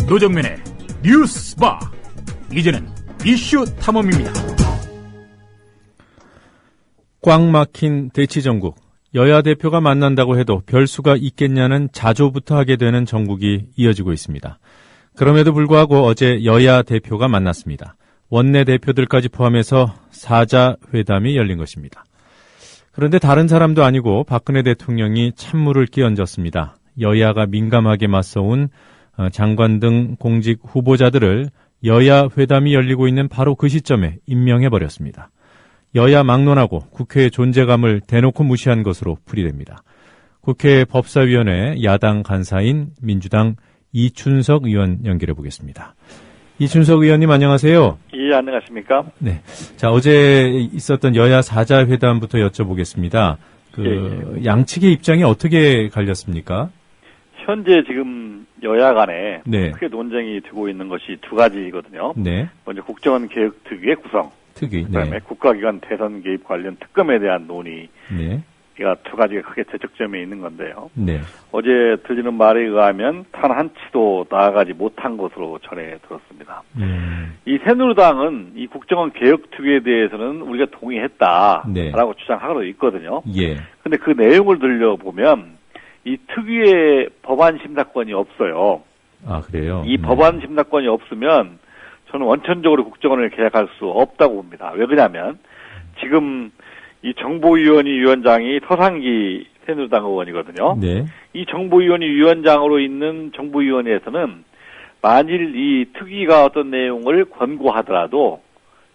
노정면의 뉴스바. 이제는 이슈 탐험입니다. 꽉 막힌 대치정국. 여야 대표가 만난다고 해도 별수가 있겠냐는 자조부터 하게 되는 정국이 이어지고 있습니다. 그럼에도 불구하고 어제 여야 대표가 만났습니다. 원내 대표들까지 포함해서 4자 회담이 열린 것입니다. 그런데 다른 사람도 아니고 박근혜 대통령이 찬물을 끼얹었습니다. 여야가 민감하게 맞서온 장관 등 공직 후보자들을 여야 회담이 열리고 있는 바로 그 시점에 임명해버렸습니다. 여야 막론하고 국회의 존재감을 대놓고 무시한 것으로 풀이됩니다. 국회 법사위원회 야당 간사인 민주당 이춘석 의원 연결해 보겠습니다. 이춘석 의원님 안녕하세요. 예, 안녕하십니까? 네. 자, 어제 있었던 여야 4자 회담부터 여쭤보겠습니다. 양측의 입장이 어떻게 갈렸습니까? 현재 지금 여야 간에 네. 크게 논쟁이 되고 있는 것이 두 가지거든요. 네. 먼저 국정원 개혁 특위의 구성. 그다음에 네. 국가기관 대선 개입 관련 특검에 대한 논의. 네. 가 두 가지가 크게 대척점에 있는 건데요. 네. 어제 들리는 말에 의하면 단 한 치도 나아가지 못한 것으로 전해 들었습니다. 이 새누리당은 이 국정원 개혁 특위에 대해서는 우리가 동의했다라고 네. 주장하고 있거든요. 예. 근데 그 내용을 들려보면 이 특위에 법안 심사권이 없어요. 아, 그래요? 이 법안 심사권이 없으면 저는 원천적으로 국정원을 개혁할 수 없다고 봅니다. 왜 그러냐면 지금 이 정보위원회 위원장이 서상기 새누리당 의원이거든요. 네. 이 정보위원회 위원장으로 있는 정보위원회에서는 만일 이 특위가 어떤 내용을 권고하더라도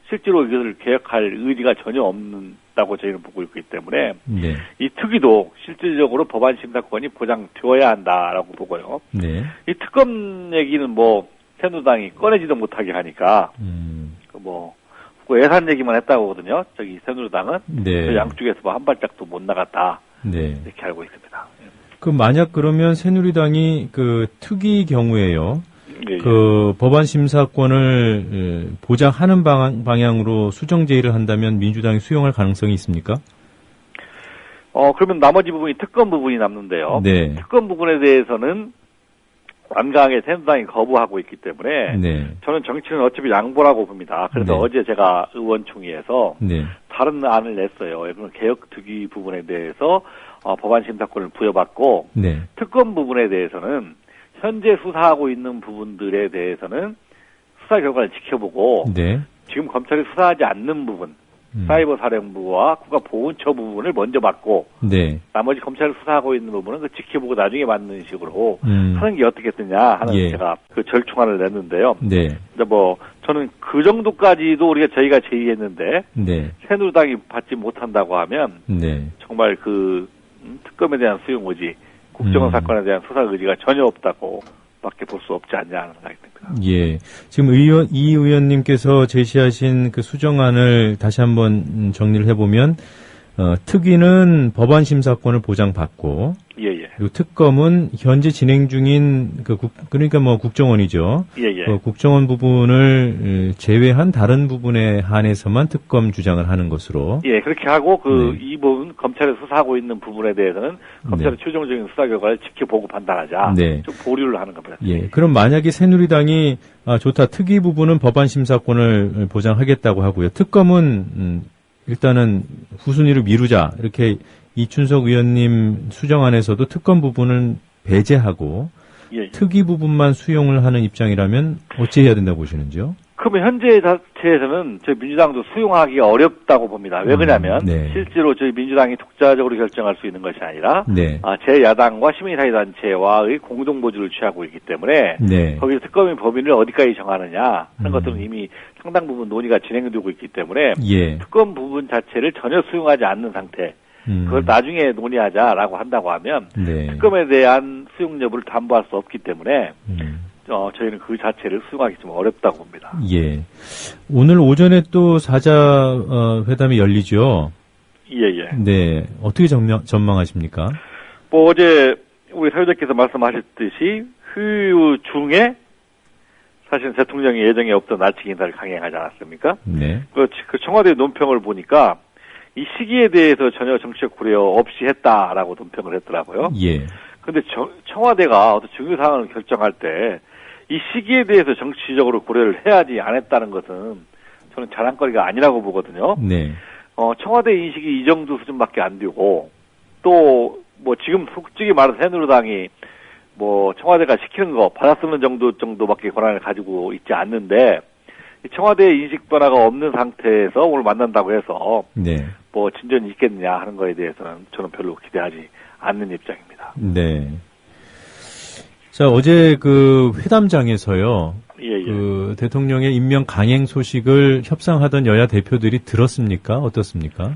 실제로 이것을 개혁할 의지가 전혀 없는다고 저희는 보고 있기 때문에 네. 이 특위도 실질적으로 법안 심사권이 보장되어야 한다라고 보고요. 네. 이 특검 얘기는 뭐 새누리당이 꺼내지도 못하게 하니까 예산 얘기만 했다고 하거든요. 저기 새누리당은 네. 양쪽에서 뭐 한 발짝도 못 나갔다. 네. 이렇게 알고 있습니다. 그 만약 그러면 새누리당이 그 특위 경우에요. 예, 그 법안 심사권을 보장하는 방향으로 수정 제의를 한다면 민주당이 수용할 가능성이 있습니까? 그러면 나머지 부분이 특검 부분이 남는데요. 네. 특검 부분에 대해서는 완강하게 새누리당이 거부하고 있기 때문에 네. 저는 정치는 어차피 양보라고 봅니다. 그래서 네. 어제 제가 의원총회에서 네. 다른 안을 냈어요. 개혁 특위 부분에 대해서 법안 심사권을 부여받고 네. 특검 부분에 대해서는 현재 수사하고 있는 부분들에 대해서는 수사 결과를 지켜보고 네. 지금 검찰이 수사하지 않는 부분 사이버 사령부와 국가보훈처 부분을 먼저 받고 네. 나머지 검찰이 수사하고 있는 부분은 그 지켜보고 나중에 받는 식으로 하는 게 어떻겠느냐 하는 예. 제가 그 절충안을 냈는데요. 네. 근데 저는 그 정도까지도 저희가 제의했는데 네. 새누리당이 받지 못한다고 하면 네. 정말 그 특검에 대한 수용 의지, 국정원 사건에 대한 수사 의지가 전혀 없다고 밖에 볼 수 없지 않냐 하는 생각이 듭니다. 예. 지금 이 의원님께서 제시하신 그 수정안을 다시 한번 정리를 해보면, 특위는 법안 심사권을 보장받고, 예. 그리고 특검은 현재 진행 중인 그러니까 국정원이죠. 예. 그 국정원 부분을 제외한 다른 부분에 한해서만 특검 주장을 하는 것으로. 예, 그렇게 하고 네. 이 부분 검찰이 수사하고 있는 부분에 대해서는 검찰의 네. 최종적인 수사 결과를 지켜보고 판단하자. 네. 좀 보류를 하는 겁니다. 예. 그럼 만약에 새누리당이 좋다. 특위 부분은 법안 심사권을 보장하겠다고 하고요. 특검은 일단은 후순위로 미루자. 이렇게 이춘석 의원님 수정안에서도 특검 부분은 배제하고 예. 특위 부분만 수용을 하는 입장이라면 어찌 해야 된다고 보시는지요? 그러면 현재 자체에서는 저희 민주당도 수용하기가 어렵다고 봅니다. 왜 그러냐면 네. 실제로 저희 민주당이 독자적으로 결정할 수 있는 것이 아니라 네. 제 야당과 시민사회단체와의 공동보조를 취하고 있기 때문에 네. 거기서 특검의 범위를 어디까지 정하느냐 하는 것들은 이미 상당 부분 논의가 진행되고 있기 때문에 예. 특검 부분 자체를 전혀 수용하지 않는 상태 그걸 나중에 논의하자라고 한다고 하면 네. 특검에 대한 수용 여부를 담보할 수 없기 때문에 저희는 그 자체를 수용하기 좀 어렵다고 봅니다. 예. 오늘 오전에 또 4자 회담이 열리죠? 예. 네. 어떻게 전망하십니까? 어제 우리 사회자께서 말씀하셨듯이 후유 중에 사실 대통령이 예정에 없던 날치기 인사를 강행하지 않았습니까? 네. 그 청와대 논평을 보니까 이 시기에 대해서 전혀 정치적 고려 없이 했다라고 논평을 했더라고요. 예. 근데 청와대가 어떤 중요 사항을 결정할 때 이 시기에 대해서 정치적으로 고려를 해야지 안 했다는 것은 저는 자랑거리가 아니라고 보거든요. 네. 청와대 인식이 이 정도 수준밖에 안 되고 또 뭐 지금 솔직히 말해서 새누리당이 뭐 청와대가 시키는 거 받아쓰는 정도밖에 권한을 가지고 있지 않는데 청와대의 인식 변화가 없는 상태에서 오늘 만난다고 해서 네. 뭐 진전이 있겠느냐 하는 거에 대해서는 저는 별로 기대하지 않는 입장입니다. 네. 자, 어제 그 회담장에서요. 예. 그 대통령의 임명 강행 소식을 협상하던 여야 대표들이 들었습니까? 어떻습니까?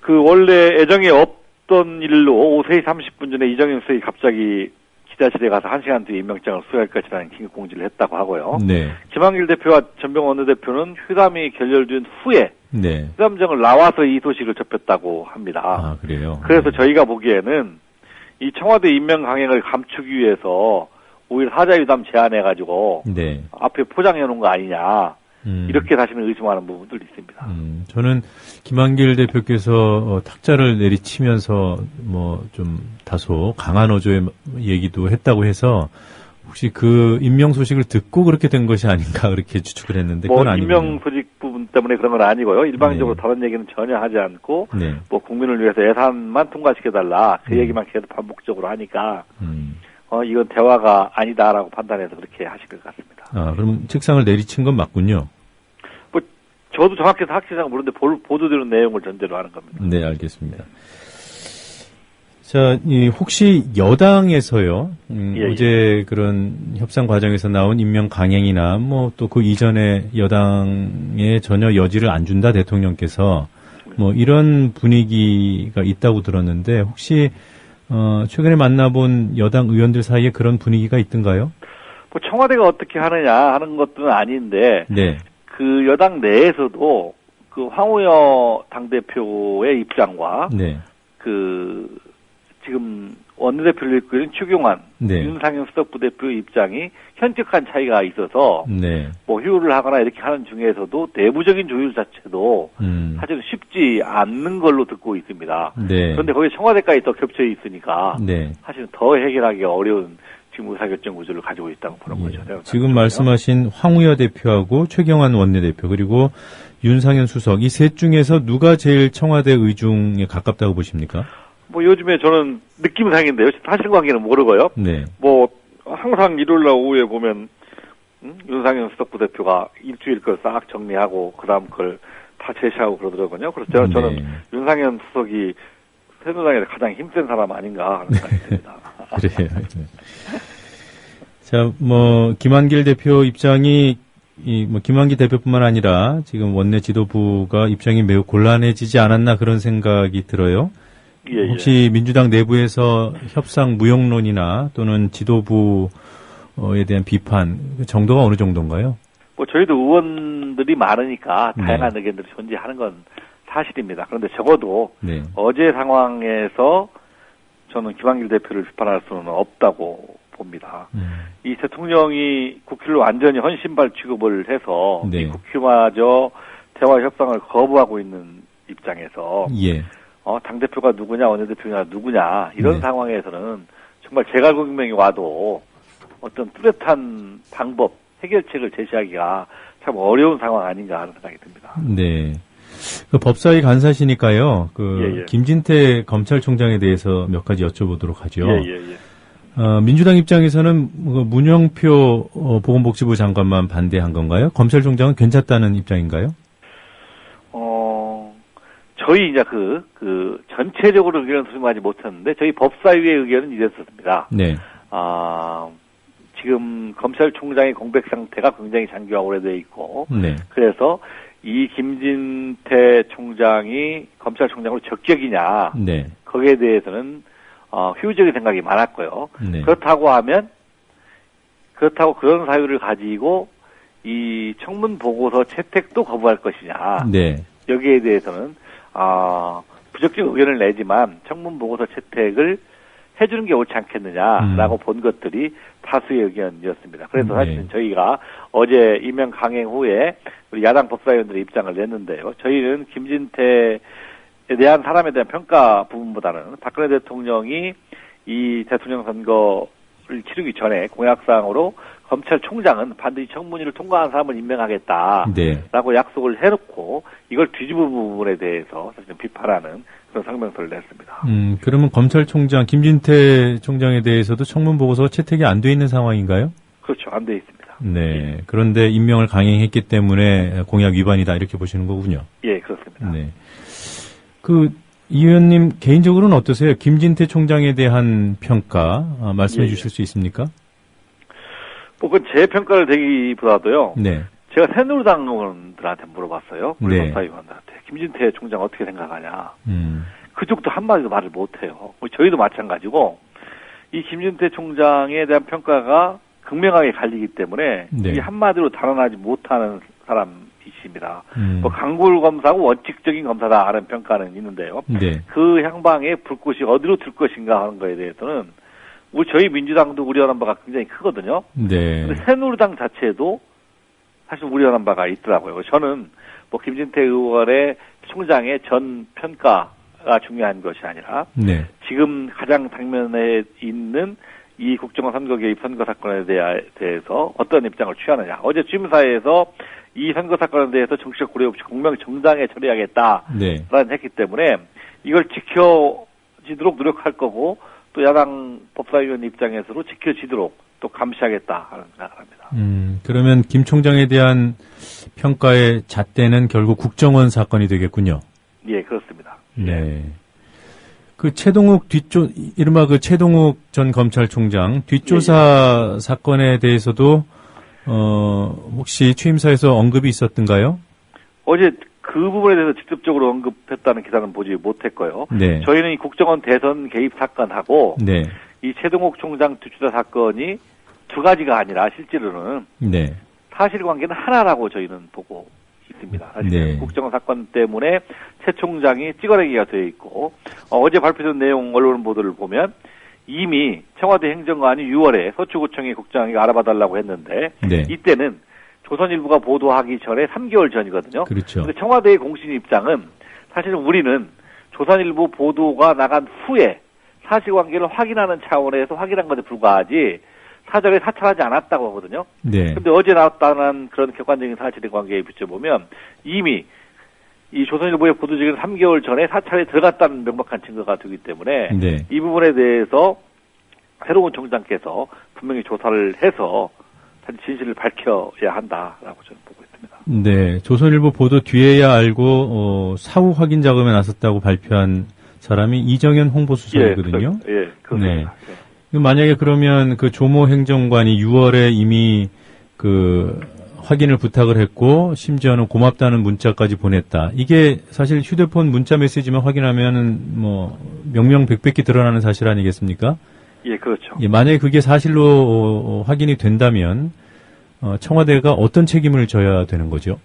그 원래 애정이 없던 일로 오후 3시 30분 전에 이정현 수석이 갑자기 기자실에 가서 1시간 뒤에 임명장을 수여할 것이라는 긴급 공지를 했다고 하고요. 네. 김한길 대표와 전병헌 원내대표는 회담이 결렬된 후에 네. 회담장을 나와서 이 소식을 접했다고 합니다. 아, 그래요? 그래서 저희가 보기에는 이 청와대 임명 강행을 감추기 위해서 오히려 사자회담 제안해가지고 네. 앞에 포장해 놓은 거 아니냐 이렇게 다시는 의심하는 부분들이 있습니다. 저는 김한길 대표께서 탁자를 내리치면서 뭐 좀 다소 강한 어조의 얘기도 했다고 해서 혹시 그 임명 소식을 듣고 그렇게 된 것이 아닌가 그렇게 추측을 했는데 뭐 그건 아니군요. 임명 소식 부분 때문에 그런 건 아니고요. 일방적으로 네. 다른 얘기는 전혀 하지 않고 네. 뭐 국민을 위해서 예산만 통과시켜달라 그 얘기만 계속 반복적으로 하니까 이건 대화가 아니다라고 판단해서 그렇게 하실 것 같습니다. 아, 그럼 책상을 내리친 건 맞군요. 뭐 저도 정확해서 확실하게 모르는데 보도되는 내용을 전제로 하는 겁니다. 네, 알겠습니다. 자, 혹시 여당에서요, 예. 어제 그런 협상 과정에서 나온 임명 강행이나 뭐 또 그 이전에 여당에 전혀 여지를 안 준다 대통령께서 뭐 이런 분위기가 있다고 들었는데 혹시 최근에 만나본 여당 의원들 사이에 그런 분위기가 있던가요? 뭐 청와대가 어떻게 하느냐 하는 것도 아닌데 네. 그 여당 내에서도 그 황우여 당대표의 입장과 네. 그 지금 원내대표를 이끌고 있는 추경환, 네. 윤상현 수석 부대표의 입장이 현격한 차이가 있어서 네. 뭐 휴를 하거나 이렇게 하는 중에서도 내부적인 조율 자체도 사실 쉽지 않는 걸로 듣고 있습니다. 네. 그런데 거기 청와대까지 더 겹쳐 있으니까 네. 사실은 더 해결하기 어려운 지금 의사결정 구조를 가지고 있다고 보는 거죠. 지금 말씀하신 황우여 대표하고 최경환 원내대표 그리고 윤상현 수석 이 셋 중에서 누가 제일 청와대 의중에 가깝다고 보십니까? 뭐 요즘에 저는 느낌상인데요. 사실관계는 모르고요. 네. 뭐 항상 일요일날 오후에 보면 윤상현 수석 부대표가 일주일 걸 싹 정리하고 그다음 걸 다 제시하고 그러더라고요. 그래서 저는 네. 윤상현 수석이 새누리당에서 가장 힘센 사람 아닌가 하는 생각이 듭니다. 그래요. 네. 자, 뭐 김한길 대표 입장이 뭐 김한길 대표뿐만 아니라 지금 원내 지도부가 입장이 매우 곤란해지지 않았나 그런 생각이 들어요. 예. 혹시 민주당 내부에서 협상 무용론이나 또는 지도부에 대한 비판 정도가 어느 정도인가요? 뭐 저희도 의원들이 많으니까 네. 다양한 의견들이 존재하는 건 사실입니다. 그런데 적어도 네. 어제 상황에서 저는 김한길 대표를 비판할 수는 없다고 봅니다. 이 대통령이 국회를 완전히 헌신발 취급을 해서 네. 이 국회마저 대화 협상을 거부하고 있는 입장에서 예. 당대표가 누구냐 원내대표가 누구냐 이런 네. 상황에서는 정말 제갈공명이 와도 어떤 뚜렷한 방법 해결책을 제시하기가 참 어려운 상황 아닌가 하는 생각이 듭니다. 네. 그 법사위 간사시니까요. 그 예. 김진태 검찰총장에 대해서 몇 가지 여쭤보도록 하죠. 예. 민주당 입장에서는 문영표 보건복지부 장관만 반대한 건가요? 검찰총장은 괜찮다는 입장인가요? 저희 이제 전체적으로 의견을 수렴하지 못했는데 저희 법사위의 의견은 이랬었습니다. 네. 지금 검찰총장의 공백 상태가 굉장히 장기화 오래돼 있고, 네. 그래서 이 김진태 총장이 검찰총장으로 적격이냐, 네. 거기에 대해서는 효율적인 생각이 많았고요. 네. 그렇다고 그런 사유를 가지고 이 청문 보고서 채택도 거부할 것이냐, 네. 여기에 대해서는 부적격 의견을 내지만 청문 보고서 채택을 해주는 게 옳지 않겠느냐라고 본 것들이 다수의 의견이었습니다. 그래서 사실은 저희가 어제 임명 강행 후에 우리 야당 법사위원들의 입장을 냈는데요. 저희는 김진태에 대한 사람에 대한 평가 부분보다는 박근혜 대통령이 이 대통령 선거 치르기 전에 공약사항으로 검찰총장은 반드시 청문회를 통과한 사람을 임명하겠다라고 네. 약속을 해놓고 이걸 뒤집은 부분에 대해서 사실은 비판하는 그런 성명서를 냈습니다. 그러면 검찰총장 김진태 총장에 대해서도 청문 보고서 채택이 안 돼 있는 상황인가요? 그렇죠. 안 돼 있습니다. 네. 그런데 임명을 강행했기 때문에 공약 위반이다 이렇게 보시는 거군요. 예, 그렇습니다. 네. 이 의원님 개인적으로는 어떠세요? 김진태 총장에 대한 평가 말씀해 예, 주실 수 있습니까? 뭐 그건 제 평가를 대기보다도요. 네. 제가 새누리당 의원들한테 물어봤어요. 우리 네. 법사위원들한테. 김진태 총장 어떻게 생각하냐. 음. 그쪽도 한마디도 말을 못해요. 저희도 마찬가지고 이 김진태 총장에 대한 평가가 극명하게 갈리기 때문에 네. 이 한마디로 단언하지 못하는 사람이십니다. 뭐 강골 검사고 원칙적인 검사다 하는 평가는 있는데요. 네. 그 향방의 불꽃이 어디로 들 것인가 하는 거에 대해서는 저희 민주당도 우려하는 바가 굉장히 크거든요. 네. 근데 새누리당 자체도 사실 우려하는 바가 있더라고요. 저는 뭐 김진태 의원의 총장의 전 평가가 중요한 것이 아니라 네. 지금 가장 당면에 있는 이 국정원 선거 개입 선거 사건에 대해서 어떤 입장을 취하느냐. 어제 취임사에서 이 선거 사건에 대해서 정치적 고려 없이 공명 정당에 처리하겠다라는 네. 했기 때문에 이걸 지켜지도록 노력할 거고 또 야당 법사위원 입장에서도 지켜지도록 또 감시하겠다 하는 생각을 합니다. 그러면 김 총장에 대한 평가의 잣대는 결국 국정원 사건이 되겠군요. 예, 그렇습니다. 네. 이른바 최동욱 전 검찰총장 뒷조사 사건에 대해서도, 혹시 취임사에서 언급이 있었던가요? 어제 그 부분에 대해서 직접적으로 언급했다는 기사는 보지 못했고요. 네. 저희는 이 국정원 대선 개입 사건하고 네. 이 최동욱 총장 뒷조사 사건이 두 가지가 아니라 실제로는 네. 사실관계는 하나라고 저희는 보고 있습니다. 사실 네. 국정원 사건 때문에 최 총장이 찍어내기가 되어 있고 어제 발표된 내용 언론 보도를 보면 이미 청와대 행정관이 6월에 서초구청의 국장에게 알아봐달라고 했는데 네. 이때는 조선일보가 보도하기 전에 3개월 전이거든요. 그렇죠. 근데 청와대의 공식 입장은 사실은 우리는 조선일보 보도가 나간 후에 사실관계를 확인하는 차원에서 확인한 것에 불과하지 사전에 사찰하지 않았다고 하거든요. 네. 근데 어제 나왔다는 그런 객관적인 사실의 관계에 비춰보면 이미 이 조선일보의 보도적인 3개월 전에 사찰에 들어갔다는 명백한 증거가 되기 때문에 네. 이 부분에 대해서 새로운 총장께서 분명히 조사를 해서 진실을 밝혀야 한다라고 저는 보고 있습니다. 네. 조선일보 보도 뒤에야 알고 사후 확인 작업에 나섰다고 발표한 사람이 이정현 홍보수석이거든요. 예, 그렇습니다. 네. 만약에 그러면 그 조모 행정관이 6월에 이미 확인을 부탁을 했고 심지어는 고맙다는 문자까지 보냈다. 이게 사실 휴대폰 문자 메시지만 확인하면은 명명백백히 드러나는 사실 아니겠습니까? 예, 그렇죠. 예, 만약에 그게 사실로 확인이 된다면 청와대가 어떤 책임을 져야 되는 거죠?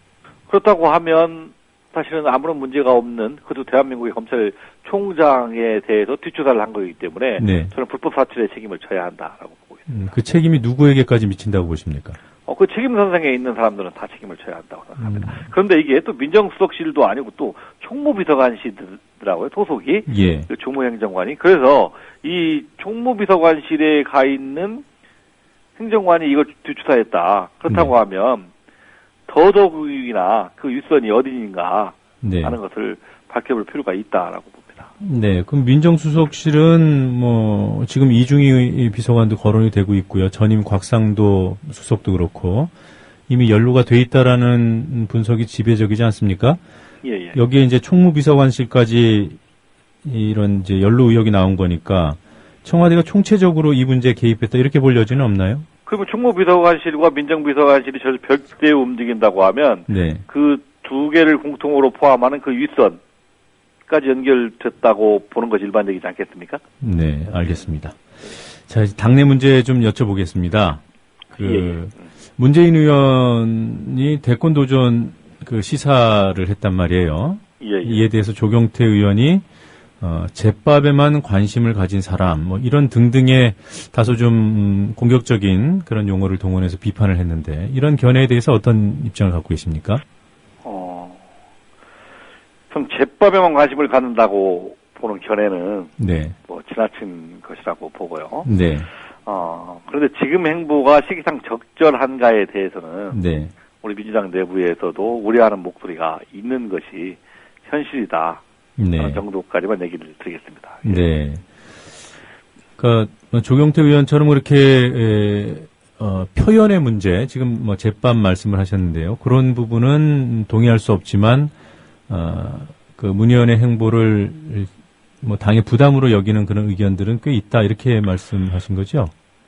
그렇다고 하면 사실은 아무런 문제가 없는 그것도 대한민국의 검찰총장에 대해서 뒷조사를 한 거기 때문에 네. 저는 불법 사찰의 책임을 져야 한다라고 보고 있습니다. 그 책임이 누구에게까지 미친다고 보십니까? 그 책임 선상에 있는 사람들은 다 책임을 져야 한다고 생각합니다. 그런데 이게 또 민정수석실도 아니고 또 총무비서관실이더라고요, 소속이. 예. 그 조무행정관이. 그래서 이 총무비서관실에 가 있는 행정관이 이걸 뒷조사했다. 그렇다고 하면 더더욱이나 그 윗선이 어디인가 네. 하는 것을 밝혀볼 필요가 있다라고 봅니다. 네, 그럼 민정수석실은 지금 이중희 비서관도 거론이 되고 있고요. 전임 곽상도 수석도 그렇고 이미 연루가 돼 있다라는 분석이 지배적이지 않습니까? 예. 여기에 이제 총무비서관실까지 이런 이제 연루 의혹이 나온 거니까 청와대가 총체적으로 이 문제에 개입했다 이렇게 볼 여지는 없나요? 그러면 총무비서관실과 민정비서관실이 저를 별도로 움직인다고 하면 네. 그 두 개를 공통으로 포함하는 그 윗선까지 연결됐다고 보는 것이 일반적이지 않겠습니까? 네, 알겠습니다. 자, 이제 당내 문제 좀 여쭤보겠습니다. 예. 문재인 의원이 대권 도전 시사를 했단 말이에요. 예. 이에 대해서 조경태 의원이 제밥에만 관심을 가진 사람, 이런 등등의 다소 좀 공격적인 그런 용어를 동원해서 비판을 했는데 이런 견해에 대해서 어떤 입장을 갖고 계십니까? 좀 제밥에만 관심을 갖는다고 보는 견해는 네. 지나친 것이라고 보고요. 네. 그런데 지금 행보가 시기상 적절한가에 대해서는 네. 우리 민주당 내부에서도 우려하는 목소리가 있는 것이 현실이다. 네. 어느 정도까지만 얘기를 드리겠습니다. 네. 그러니까 조경태 의원처럼 그렇게 표현의 문제, 지금 뭐 제밥 말씀을 하셨는데요. 그런 부분은 동의할 수 없지만 그 문 의원의 행보를 뭐 당의 부담으로 여기는 그런 의견들은 꽤 있다 이렇게 말씀하신 거죠?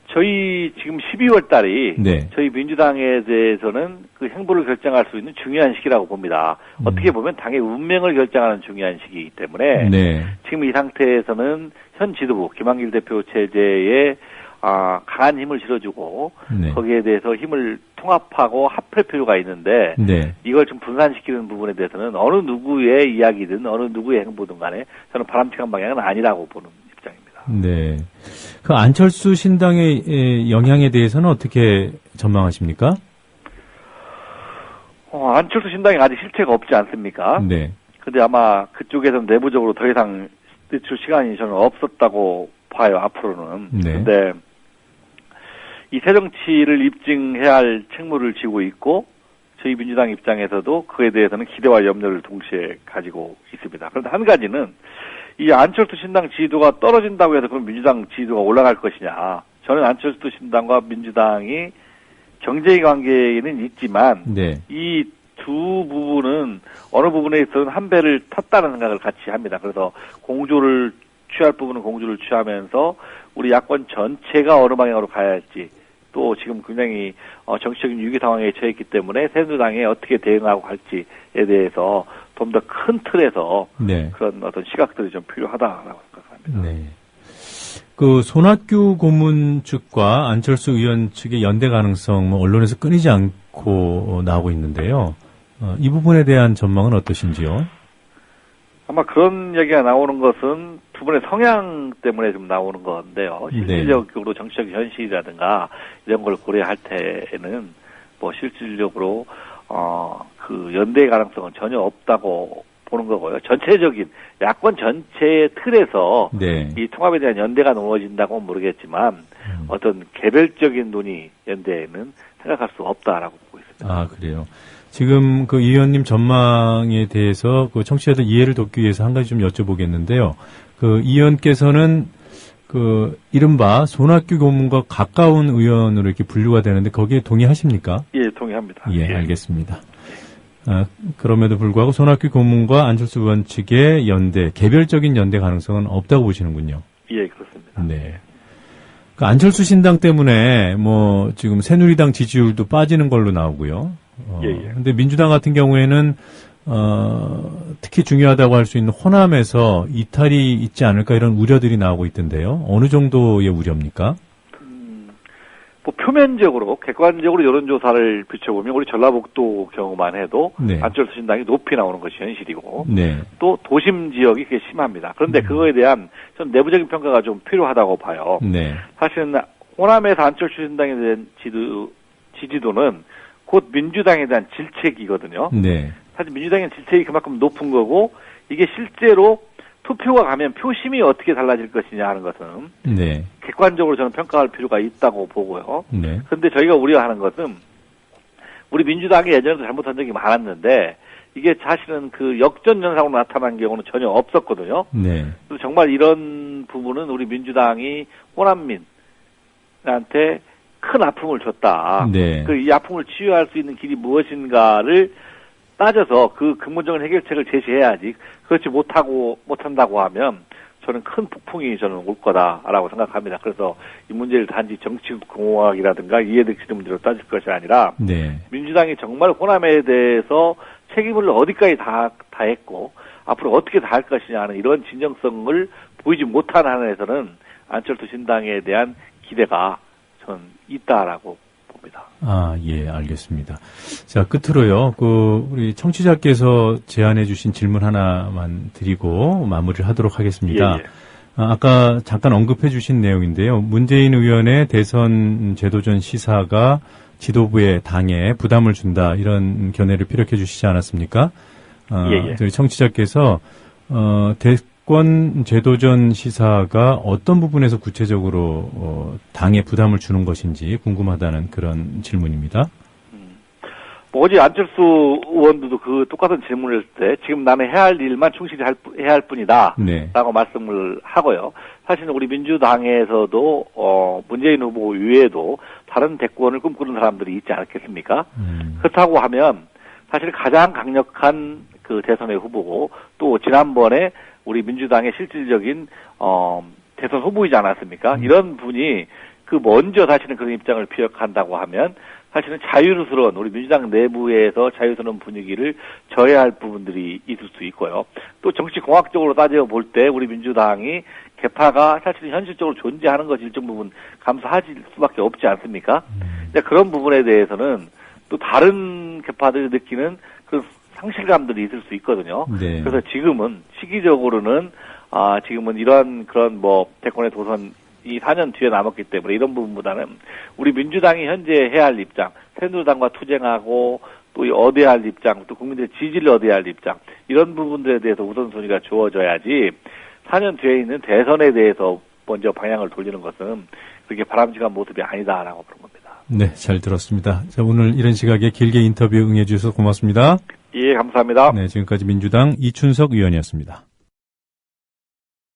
저희 지금 12월 달이 네. 저희 민주당에 대해서는 그 행보를 결정할 수 있는 중요한 시기라고 봅니다. 어떻게 보면 당의 운명을 결정하는 중요한 시기이기 때문에 네. 지금 이 상태에서는 현 지도부 김한길 대표 체제에 강한 힘을 실어주고 네. 거기에 대해서 힘을 통합하고 합할 필요가 있는데 네. 이걸 좀 분산시키는 부분에 대해서는 어느 누구의 이야기든 어느 누구의 행보든 간에 저는 바람직한 방향은 아니라고 보는 입장입니다. 네. 그 안철수 신당의 영향에 대해서는 어떻게 전망하십니까? 안철수 신당이 아직 실체가 없지 않습니까? 네. 근데 아마 그쪽에서는 내부적으로 더 이상 줄 시간이 저는 없었다고 봐요, 앞으로는. 네. 근데 이 새정치를 입증해야 할 책무를 지고 있고 저희 민주당 입장에서도 그에 대해서는 기대와 염려를 동시에 가지고 있습니다. 그런데 한 가지는 이 안철수 신당 지지도가 떨어진다고 해서 그럼 민주당 지지도가 올라갈 것이냐. 저는 안철수 신당과 민주당이 경쟁 관계에는 있지만 네. 이 두 부분은 어느 부분에 있어서는 한 배를 탔다는 생각을 같이 합니다. 그래서 공조를 취할 부분은 공조를 취하면서 우리 야권 전체가 어느 방향으로 가야 할지 또 지금 굉장히 정치적인 위기 상황에 처했기 때문에 새누리당에 어떻게 대응하고 할지에 대해서 좀 더 큰 틀에서 네. 그런 어떤 시각들이 좀 필요하다라고 생각합니다. 네. 그 손학규 고문 측과 안철수 의원 측의 연대 가능성 뭐 언론에서 끊이지 않고 나오고 있는데요. 이 부분에 대한 전망은 어떠신지요? 아마 그런 얘기가 나오는 것은 두 분의 성향 때문에 좀 나오는 건데요. 실질적으로 정치적 현실이라든가 이런 걸 고려할 때에는 뭐 실질적으로 그 연대 가능성은 전혀 없다고 보는 거고요. 전체적인 야권 전체의 틀에서 네. 이 통합에 대한 연대가 놓아진다고는 모르겠지만 어떤 개별적인 논의 연대에는 생각할 수 없다라고 보고 있습니다. 아, 그래요. 지금 그 이 의원님 전망에 대해서 그 청취자들 이해를 돕기 위해서 한 가지 좀 여쭤보겠는데요. 그 이 의원께서는 그 이른바 손학규 고문과 가까운 의원으로 이렇게 분류가 되는데 거기에 동의하십니까? 예, 동의합니다. 예, 알겠습니다. 그럼에도 불구하고 손학규 고문과 안철수 의원 측의 연대, 개별적인 연대 가능성은 없다고 보시는군요. 예, 그렇습니다. 네. 그 안철수 신당 때문에 뭐 지금 새누리당 지지율도 빠지는 걸로 나오고요. 예. 근데 민주당 같은 경우에는 특히 중요하다고 할 수 있는 호남에서 이탈이 있지 않을까 이런 우려들이 나오고 있던데요. 어느 정도의 우려입니까? 뭐 표면적으로 객관적으로 여론조사를 비춰보면 우리 전라북도 경우만 해도 네. 안철수 신당이 높이 나오는 것이 현실이고 네. 또 도심 지역이 꽤 심합니다. 그런데 그거에 대한 전 내부적인 평가가 좀 필요하다고 봐요. 네. 사실은 호남에서 안철수 신당에 대한 지지도는 곧 민주당에 대한 질책이거든요. 네. 사실 민주당의 질책이 그만큼 높은 거고 이게 실제로 투표가 가면 표심이 어떻게 달라질 것이냐 하는 것은 네. 객관적으로 저는 평가할 필요가 있다고 보고요. 네. 그런데 저희가 우려하는 것은 우리 민주당이 예전에도 잘못한 적이 많았는데 이게 사실은 그 역전 현상으로 나타난 경우는 전혀 없었거든요. 네. 그래서 정말 이런 부분은 우리 민주당이 호남민한테 큰 아픔을 줬다. 네. 이 아픔을 치유할 수 있는 길이 무엇인가를 따져서 그 근본적인 해결책을 제시해야지. 그렇지 못한다고 하면 저는 큰 폭풍이 저는 올 거다라고 생각합니다. 그래서 이 문제를 단지 정치공학이라든가 이해득실의 문제로 따질 것이 아니라 네. 민주당이 정말 호남에 대해서 책임을 어디까지 다 했고 앞으로 어떻게 다 할 것이냐 하는 이런 진정성을 보이지 못한 한에서는 안철수 신당에 대한 기대가 저는 있다라고 봅니다. 아, 예, 알겠습니다. 자, 끝으로요, 우리 청취자께서 제안해 주신 질문 하나만 드리고 마무리를 하도록 하겠습니다. 예. 아까 잠깐 언급해 주신 내용인데요. 문재인 의원의 대선 제도전 시사가 지도부의 당에 부담을 준다, 이런 견해를 피력해 주시지 않았습니까? 예. 저희 청취자께서, 대권 제도전 시사가 어떤 부분에서 구체적으로 당에 부담을 주는 것인지 궁금하다는 그런 질문입니다. 어제 안철수 의원도 그 똑같은 질문을 했을 때 지금 나는 해야 할 일만 충실히 해야 할 뿐이다. 네. 라고 말씀을 하고요. 사실은 우리 민주당에서도 문재인 후보 외에도 다른 대권을 꿈꾸는 사람들이 있지 않겠습니까? 그렇다고 하면 사실 가장 강력한 그 대선의 후보고 또 지난번에 우리 민주당의 실질적인 대선 후보이지 않았습니까? 이런 분이 그 먼저 사실은 그런 입장을 피력한다고 하면 사실은 자유스러운 우리 민주당 내부에서 자유스러운 분위기를 저해할 부분들이 있을 수 있고요. 또 정치 공학적으로 따져볼 때 우리 민주당이 개파가 사실은 현실적으로 존재하는 것이 일정 부분 감수하실 수밖에 없지 않습니까? 그런 부분에 대해서는 또 다른 개파들이 느끼는 그 상실감들이 있을 수 있거든요. 네. 그래서 지금은 시기적으로는 지금은 이런 그런 뭐 대권의 도선 이 4년 뒤에 남았기 때문에 이런 부분보다는 우리 민주당이 현재 해야 할 입장, 새누리당과 투쟁하고 또 얻어야 할 입장, 또 국민들의 지지를 얻어야 할 입장 이런 부분들에 대해서 우선순위가 주어져야지 4년 뒤에 있는 대선에 대해서 먼저 방향을 돌리는 것은 그렇게 바람직한 모습이 아니다라고 보는 겁니다. 네, 잘 들었습니다. 자, 오늘 이런 시각에 길게 인터뷰 응해 주셔서 고맙습니다. 예, 감사합니다. 네, 지금까지 민주당 이춘석 의원이었습니다.